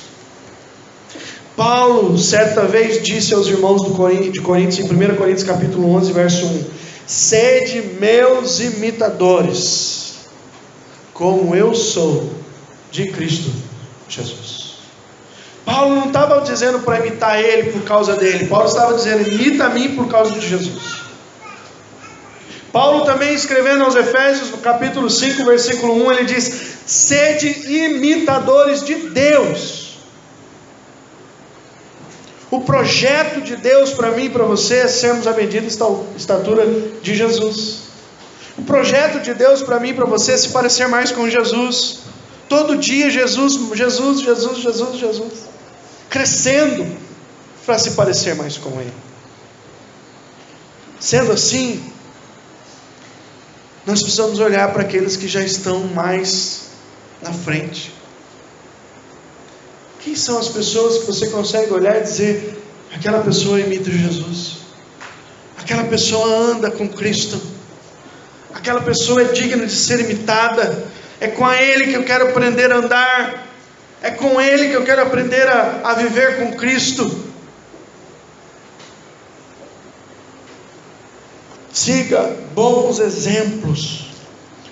Paulo certa vez disse aos irmãos de Coríntios, em 1 Coríntios capítulo 11, verso 1: sede meus imitadores, como eu sou de Cristo Jesus. Paulo não estava dizendo para imitar ele por causa dele. Paulo estava dizendo: imita a mim por causa de Jesus. Paulo também, escrevendo aos Efésios, no capítulo 5, versículo 1, ele diz: sede imitadores de Deus. O projeto de Deus para mim e para você é sermos a medida e estatura de Jesus. O projeto de Deus para mim e para você é se parecer mais com Jesus. Todo dia Jesus, crescendo para se parecer mais com Ele. Sendo assim, nós precisamos olhar para aqueles que já estão mais na frente. Quem são as pessoas que você consegue olhar e dizer: aquela pessoa imita Jesus, aquela pessoa anda com Cristo, aquela pessoa é digna de ser imitada, é com Ele que eu quero aprender a andar, é com Ele que eu quero aprender a viver com Cristo. Siga bons exemplos.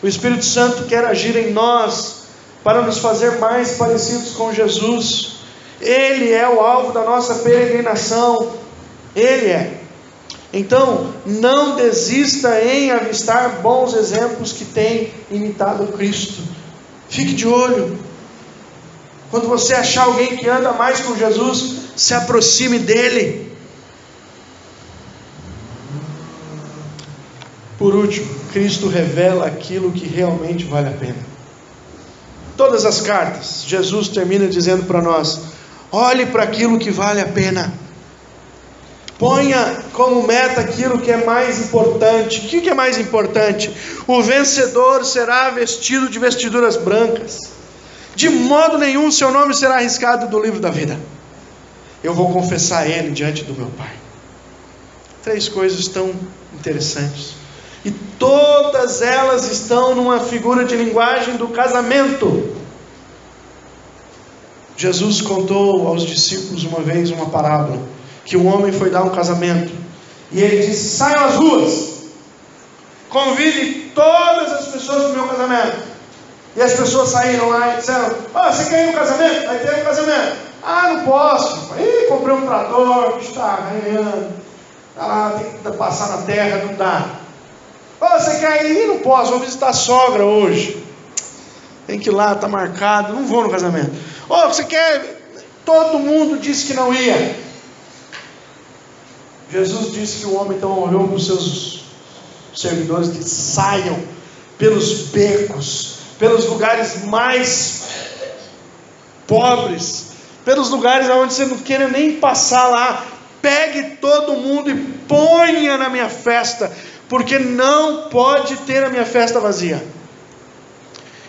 O Espírito Santo quer agir em nós para nos fazer mais parecidos com Jesus. Ele é o alvo da nossa peregrinação. Ele é. Então, não desista em avistar bons exemplos que têm imitado Cristo. Fique de olho. Quando você achar alguém que anda mais com Jesus, se aproxime dele. Por último, Cristo revela aquilo que realmente vale a pena. Todas as cartas, Jesus termina dizendo para nós: olhe para aquilo que vale a pena. Ponha como meta aquilo que é mais importante. O que é mais importante? O vencedor será vestido de vestiduras brancas. De modo nenhum seu nome será arriscado do livro da vida. Eu vou confessar Ele diante do meu Pai. 3 coisas tão interessantes. E todas elas estão numa figura de linguagem do casamento. Jesus contou aos discípulos uma vez uma parábola, que um homem foi dar um casamento, e ele disse: saiam às ruas, convide todas as pessoas para o meu casamento. E as pessoas saíram lá e disseram: você quer ir no casamento? Vai ter um casamento. Não posso. Comprei um trator, o bicho está arranhando, tem que passar na terra, não dá. Você quer ir? Não posso, vou visitar a sogra hoje, tem que ir lá, está marcado, não vou no casamento. Você quer? Todo mundo disse que não ia. Jesus disse que o homem então olhou para os seus servidores que saiam pelos becos, pelos lugares mais pobres, pelos lugares onde você não queira nem passar lá. Pegue todo mundo e ponha na minha festa, porque não pode ter a minha festa vazia.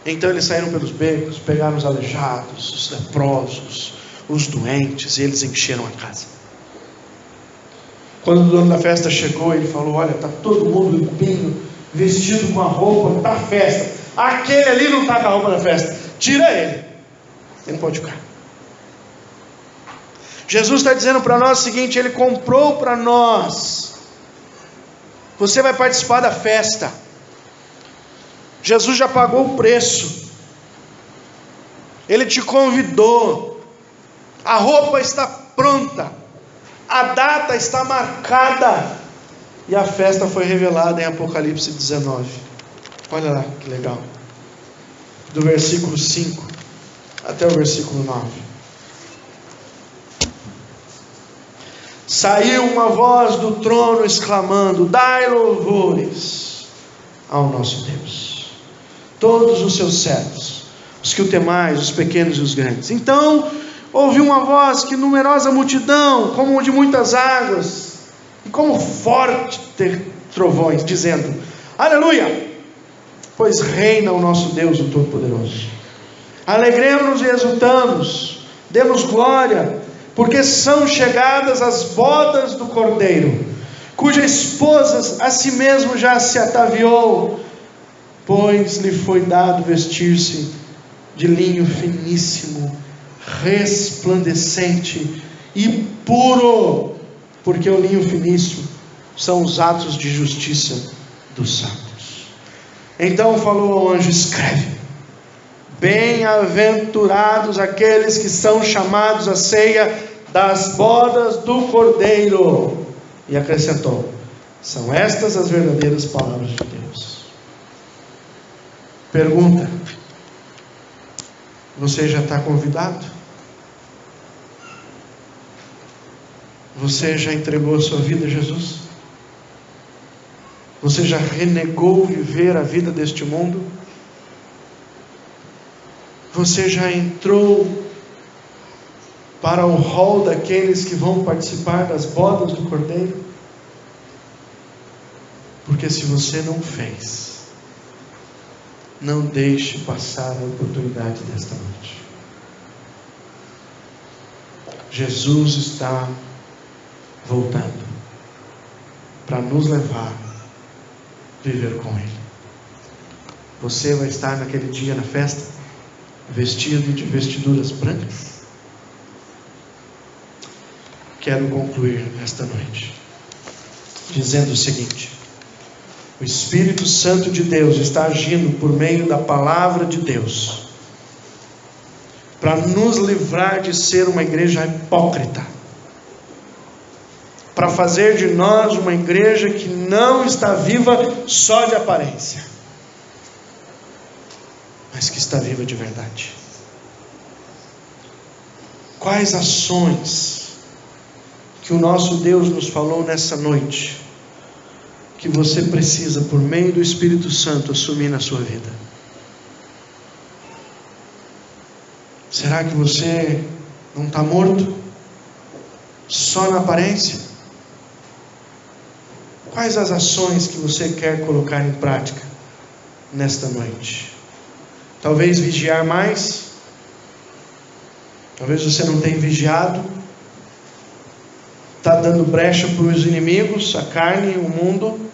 Então eles saíram pelos becos, pegaram os aleijados, os leprosos, os doentes, e eles encheram a casa. Quando o dono da festa chegou, ele falou: olha, está todo mundo limpinho, vestido com a roupa, está a festa. Aquele ali não está com a roupa da festa, tira ele não pode ficar. Jesus está dizendo para nós o seguinte: Ele comprou para nós. Você vai participar da festa. Jesus já pagou o preço. Ele te convidou. A roupa está pronta. A data está marcada. E a festa foi revelada em Apocalipse 19. Olha lá que legal. Do versículo 5 até o versículo 9. Saiu uma voz do trono exclamando: dai louvores ao nosso Deus, todos os seus servos, os que o temais, os pequenos e os grandes. Então ouvi uma voz que numerosa multidão, como de muitas águas, e como forte trovões, dizendo: aleluia, pois reina o nosso Deus, o Todo-Poderoso. Alegremos-nos e exultamos, demos glória, porque são chegadas as bodas do Cordeiro, cuja esposa a si mesmo já se ataviou, pois lhe foi dado vestir-se de linho finíssimo, resplandecente e puro, porque o linho finíssimo são os atos de justiça dos santos. Então falou ao anjo: escreve: bem-aventurados aqueles que são chamados à ceia das bodas do Cordeiro. E acrescentou: são estas as verdadeiras palavras de Deus. Pergunta: você já está convidado? Você já entregou a sua vida a Jesus? Você já renegou viver a vida deste mundo? Você já entrou para o rol daqueles que vão participar das bodas do Cordeiro? Porque se você não fez, não deixe passar a oportunidade desta noite. Jesus está voltando para nos levar a viver com Ele. Você vai estar naquele dia na festa, vestido de vestiduras brancas? Quero concluir esta noite dizendo o seguinte: o Espírito Santo de Deus está agindo por meio da palavra de Deus para nos livrar de ser uma igreja hipócrita, para fazer de nós uma igreja que não está viva só de aparência, mas que está viva de verdade. Quais ações que o nosso Deus nos falou nessa noite, que você precisa, por meio do Espírito Santo, assumir na sua vida? Será que você não está morto só na aparência? Quais as ações que você quer colocar em prática nesta noite? Talvez vigiar mais. Talvez você não tenha vigiado, está dando brecha para os inimigos, a carne, o mundo.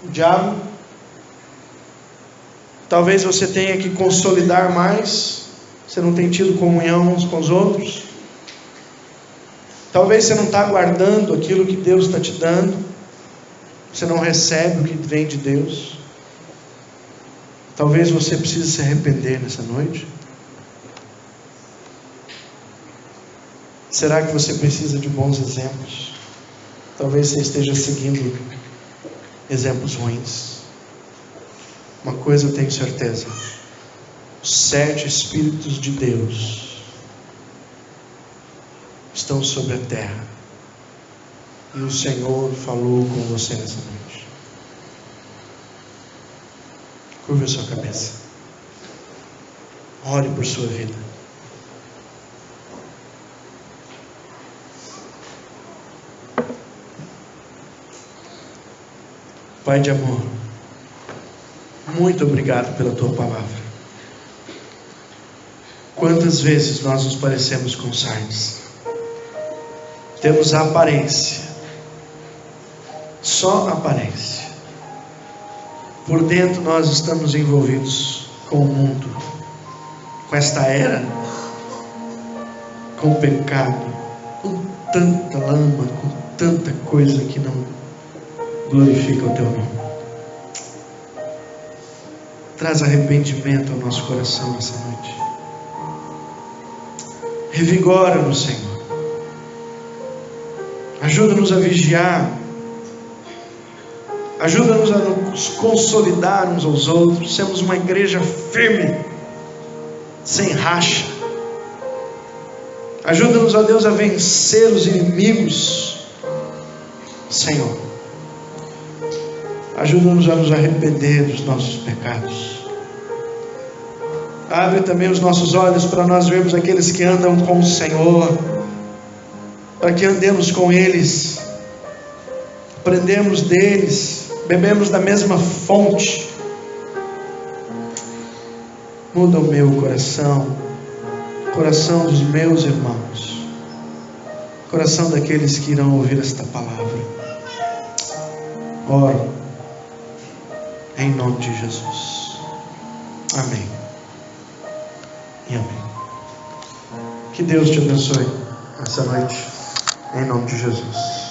o diabo. Talvez você tenha que consolidar mais. Você não tem tido comunhão uns com os outros. Talvez você não está guardando aquilo que Deus está te dando. Você não recebe o que vem de Deus. Talvez você precise se arrepender nessa noite. Será que você precisa de bons exemplos? Talvez você esteja seguindo exemplos ruins. Uma coisa eu tenho certeza: os 7 Espíritos de Deus estão sobre a terra, e o Senhor falou com você nessa noite. Curva a sua cabeça, ore por sua vida. Pai de amor, muito obrigado pela tua palavra. Quantas vezes nós nos parecemos com Sardes? Temos a aparência, só aparência. Por dentro nós estamos envolvidos com o mundo, com esta era, com o pecado, com tanta lama, com tanta coisa que não glorifica o teu nome. Traz arrependimento ao nosso coração nessa noite. Revigora-nos, Senhor. Ajuda-nos a vigiar. Ajuda-nos a nos consolidar uns aos outros. Sermos uma igreja firme, sem racha. Ajuda-nos, ó Deus, a vencer os inimigos, Senhor. Ajuda-nos a nos arrepender dos nossos pecados. Abre também os nossos olhos para nós vermos aqueles que andam com o Senhor, para que andemos com eles, aprendemos deles, bebemos da mesma fonte. Muda o meu coração, o coração dos meus irmãos, o coração daqueles que irão ouvir esta palavra. Oro em nome de Jesus. Amém e amém. Que Deus te abençoe essa noite, em nome de Jesus.